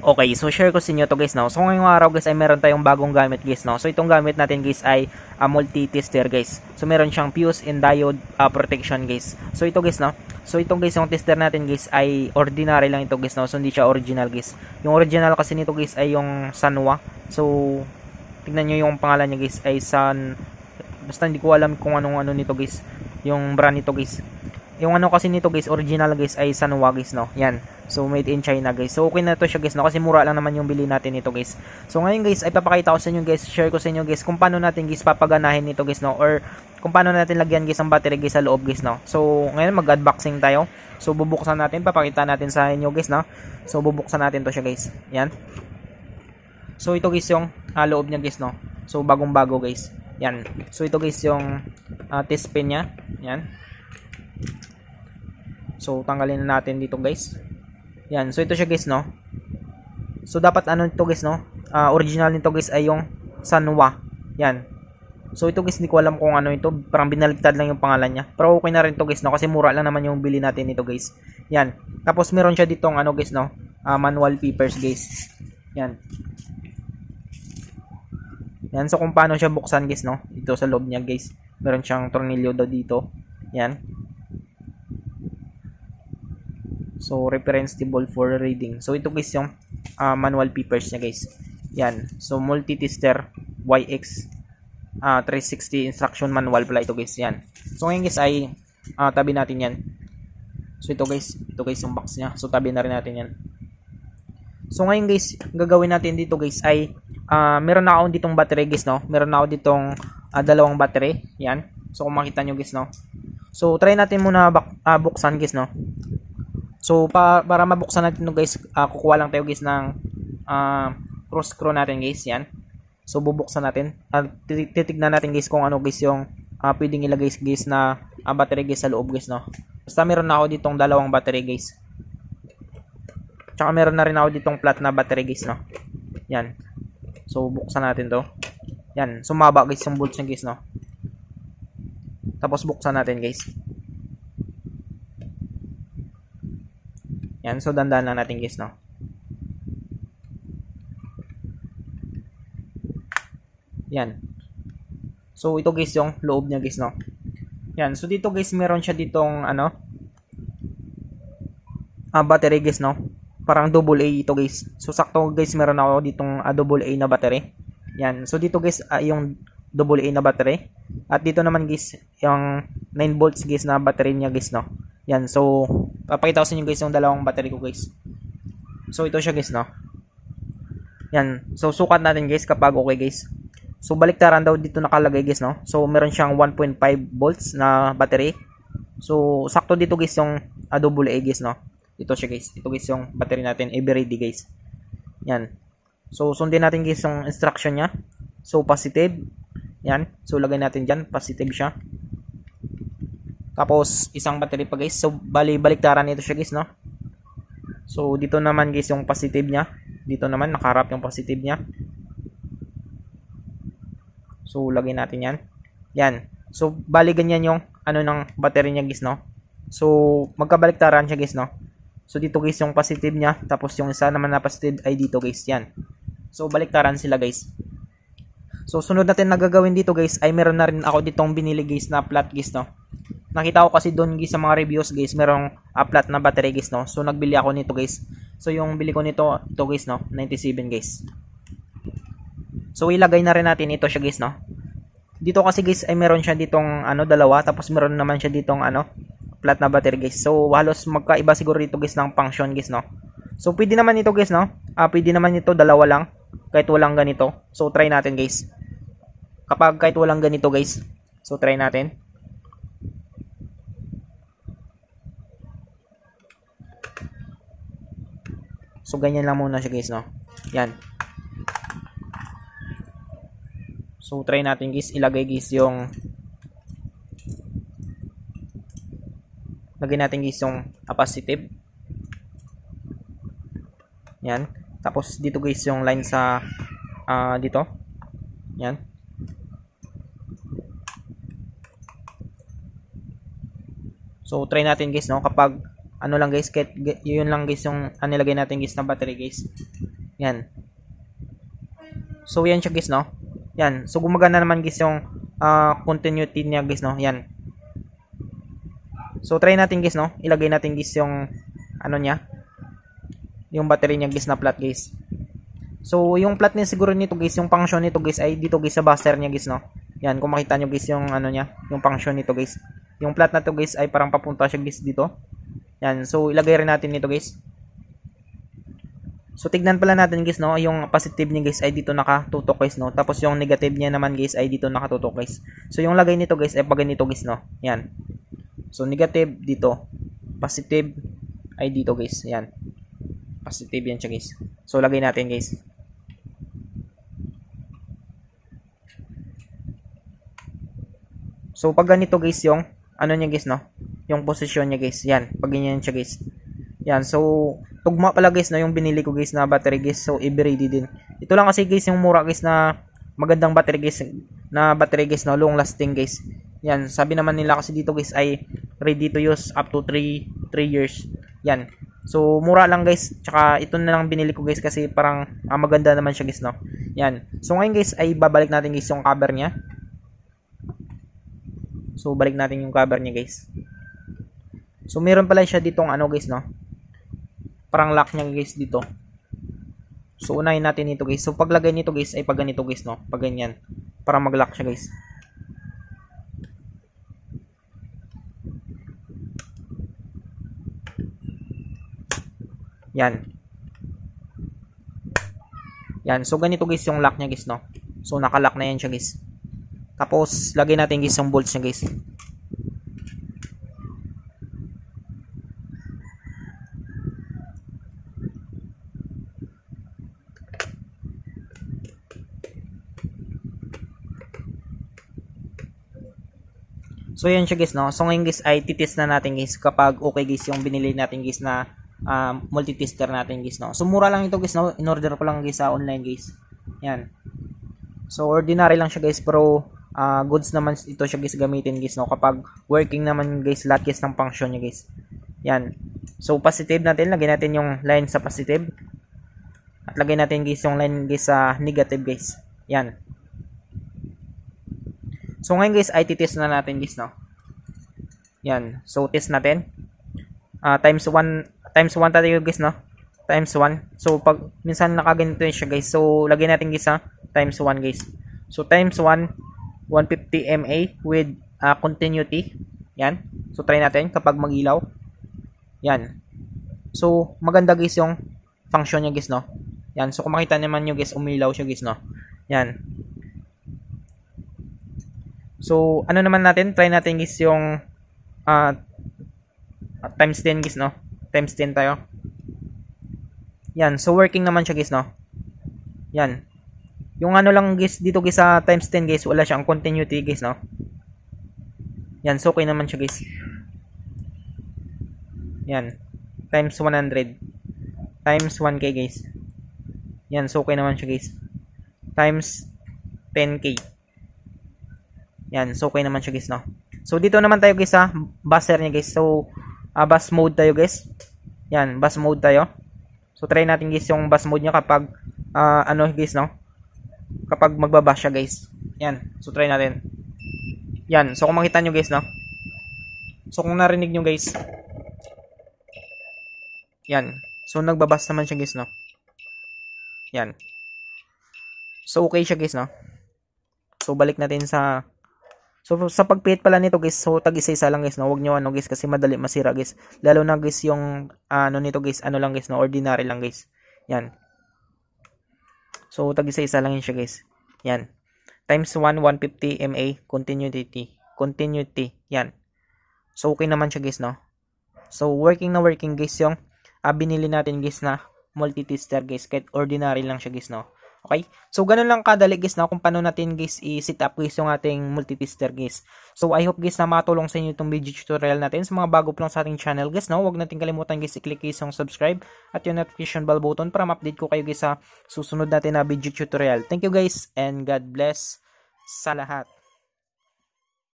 Okay, so share ko sa inyo to guys, no. So ngayong araw guys ay meron tayong bagong gamit guys, no. So itong gamit natin guys ay multi-tester guys. So meron siyang fuse and diode protection guys. So ito guys, no. So itong guys yung tester natin guys ay ordinary lang ito guys, no. So hindi siya original guys. Yung original kasi nito guys ay yung Sanwa. So tingnan niyo yung pangalan niya guys ay basta hindi ko alam kung anong ano nito guys. Yung brand nito guys. Yung ano kasi nito guys, original guys ay Sanwa guys, no. Yan. So made in China guys. So okay na to siya guys, no, kasi mura lang naman yung bili natin nito guys. So ngayon guys ay papakita ko sa inyo guys, share ko sa inyo guys kung paano natin guys papaganahin nito guys, no, or kung paano natin lagyan guys ang battery guys sa loob guys, no. So ngayon mag-unboxing tayo. So bubuksan natin, papakita natin sa inyo guys, no. So bubuksan natin to siya guys. Yan. So ito guys yung loob niya guys, no. So bagong-bago guys. Yan. So ito guys yung test pin niya. Yan. So tanggalin na natin dito guys. Yan, so ito siya guys, no. So dapat ano nito guys, no. Original nito guys ay yung Sanwa. Yan. So ito guys, hindi ko alam kung ano ito, parang binaligtad lang yung pangalan niya. Pero okay na rin to guys, no, kasi mura lang naman yung bili natin nito guys. Yan. Tapos meron siya ditong ano guys, no, manual papers guys. Yan. Yan, so kung paano siya buksan guys, no. Dito sa loob niya guys. Meron siyang tornilyo daw dito. Yan. So reference table for reading. So ito guys yung manual papers niya guys. Yan. So multi-tester YX 360 instruction manual pala ito guys. Yan. So ngayon guys ay tabi natin yan. So ito guys yung box niya. So tabi na rin natin yan. So ngayon guys, gagawin natin dito guys ay meron na ako ditong battery guys, no. Meron na ako ditong dalawang battery. Yan. So kung makita nyo guys, no. So try natin muna buksan guys, no. So para mabuksan natin ito guys, kukuha lang tayo guys ng cross screw natin guys. Yan. So bubuksan natin. Titignan natin guys kung ano guys yung pwedeng ilagay guys na battery guys sa loob guys, no. Basta meron na ako ditong dalawang battery guys. Tsaka meron na rin ako ditong flat na battery guys, no. Yan. So buksan natin to. Yan. Sumaba guys yung bolts niya guys, no. Tapos buksan natin guys. Yan, so dandan lang natin guys, no. Yan. So ito guys yung loob niya guys, no. Yan, so dito guys meron siya ditong ano battery guys, no. Parang AA ito guys. So sakto guys meron ako ditong AA na battery. Yan. So dito guys yung AA na battery. At dito naman guys yung 9 volts guys na battery niya guys, no. Yan, so papakita ko sa inyo guys yung dalawang battery ko guys. So ito siya guys, no. Yan, so sukat natin guys kapag okay guys. So baliktaran daw dito nakalagay guys, no. So meron siyang 1.5 volts na battery. So sakto dito guys yung AA guys, no. Ito siya guys, ito guys yung battery natin, ready guys. Yan. So sundin natin guys yung instruction niya. So positive. Yan, so lagay natin dyan, positive siya. Tapos isang battery pa guys. So bali baliktaran nito siya guys, no. So dito naman guys yung positive niya. Dito naman nakaharap yung positive niya. So lagay natin yan. Yan. So bali ganyan yung ano ng battery niya guys, no. So magkabaliktaran siya guys, no. So dito guys yung positive niya, tapos yung isa naman na positive ay dito guys. Yan. So baliktaran sila guys. So sunod natin na gagawin dito guys ay meron na rin ako ditong binili guys na flat guys, no. Nakita ko kasi doon guys sa mga reviews guys, merong flat na battery guys, no. So nagbili ako nito guys. So yung bili ko nito, ito guys, no, 97 guys. So ilagay na rin natin ito siya guys, no. Dito kasi guys ay meron siya ditong ano dalawa, tapos meron naman siya ditong ano flat na battery guys. So halos magkaiba siguro dito guys ng function guys, no. So pwede naman ito guys, no. Pwede naman ito dalawa lang kahit walang ganito. So try natin guys. Kapag kahit walang ganito guys. So try natin. So ganyan lang muna siya guys, no. Yan. So try natin guys, ilagay guys yung lagay natin guys yung positive. Yan. Tapos dito guys yung line sa dito. Yan. So try natin guys, no, kapag ano lang guys, yun lang guys yung nilagay natin guys na battery guys. Yan. So, yan siya guys, no? Yan. So, gumagana naman guys yung continuity niya guys, no? Yan. So, try natin guys, no? Ilagay natin guys yung ano niya. Yung battery niya guys na flat guys. So, yung flat niya siguro nito guys, yung function nito guys ay dito guys sa buzzer niya guys, no? Yan, kung makita nyo guys yung ano niya, yung function nito guys. Yung flat na to guys ay parang papunta siya guys dito. Yan, so ilagay rin natin nito guys. So, tignan pala natin guys, no? Yung positive niya guys ay dito nakatutok guys, no? Tapos yung negative niya naman guys ay dito nakatutok guys. So, yung lagay nito guys ay pag ganito guys, no? Yan. So, negative dito. Positive ay dito guys. Yan. Positive yan siya guys. So, lagay natin guys. So, pag ganito guys yung ano niya guys, no? Yung posisyon niya guys. Yan. Pag ganyan siya guys. Yan. So, tugma pala guys, no? Yung binili ko guys na battery guys. So, i-ready din. Ito lang kasi guys yung mura guys na magandang battery guys. Na battery guys, no? Long lasting guys. Yan. Sabi naman nila kasi dito guys ay ready to use up to 3 years. Yan. So, mura lang guys. Tsaka, ito na lang binili ko guys kasi parang maganda naman siya guys, no? Yan. So, ngayon guys ay babalik natin guys yung cover niya. So, balik natin yung cover niya guys. So, meron pala siya ditong ano guys, no? Parang lock niya guys dito. So, unahin natin ito guys. So, paglagay nito guys ay pag ganito guys, no? Pag ganyan. Para mag-lock siya guys. Yan. Yan. So, ganito guys yung lock niya guys, no? So, naka-lock na yan siya guys. Tapos, lagay natin guys yung bolts niya guys. So, yan siya guys, no? So, ngayon guys ay titest na natin guys kapag okay guys yung binili natin guys na multi-tester natin guys, no? So, mura lang ito guys, no? In-order ko lang guys sa online guys. Yan. So, ordinary lang siya guys pero goods naman ito siya guys gamitin guys, no? Kapag working naman guys lahat guys ng function niya guys. Yan. So, positive natin. Lagay natin yung line sa positive. At lagay natin guys yung line guys sa negative guys. Yan. So, ngayon guys, ay titest na natin guys, no? Yan. So, test natin. Times 1 tayo guys, no? Times 1. So, pag minsan nakaganito siya guys. So, lagay natin guys sa times 1 guys. So, times 1, 150 mA with continuity. Yan. So, try natin kapag mag-ilaw. Yan. So, maganda guys yung function niya guys, no? Yan. So, kung makita naman nyo guys, umilaw siya guys, no? Yan. So, ano naman natin? Try natin guys yung times 10 guys, no? Times 10 tayo. Yan. So, working naman siya guys, no? Yan. Yung ano lang guys, dito guys sa times 10 guys, wala siyang continuity guys, no? Yan. So, okay naman siya guys. Yan. Times 100. Times 1K guys. Yan. So, okay naman siya guys. Times 10K. Yan, so okay naman siya guys, no? So, dito naman tayo guys sa buzzer niya guys. So, buzz mode tayo guys. Yan, buzz mode tayo. So, try natin guys yung buzz mode niya kapag, ano guys, no? Kapag magbabuzz siya guys. Yan, so try natin. Yan, so kung makita nyo guys, no? So, kung narinig nyo guys. Yan, so nagbabuzz naman siya guys, no? Yan. So, okay siya guys, no? So, balik natin sa... So, sa pagpihit pala nito guys, so tag-isa-isa lang guys, no? Huwag nyo ano guys, kasi madali masira guys. Lalo na guys yung, ano nito guys, ano lang guys, no? Ordinary lang guys. Yan. So, tag-isa-isa lang yun siya guys. Yan. Times 1, 150 mA, continuity. Continuity. Yan. So, okay naman siya guys, no? So, working na working guys yung, binili natin guys na multi-tester guys, kahit ordinary lang siya guys, no? Okay? So, ganun lang kadali guys na kung paano natin guys i-set up guys yung ating multi-tester guys. So, I hope guys na makatulong sa inyo itong video tutorial natin. Sa mga bago pa lang sa ating channel guys, no? Huwag natin kalimutan guys i-click guys yung subscribe at yung notification bell button para ma-update ko kayo guys sa susunod natin na video tutorial. Thank you guys and God bless sa lahat.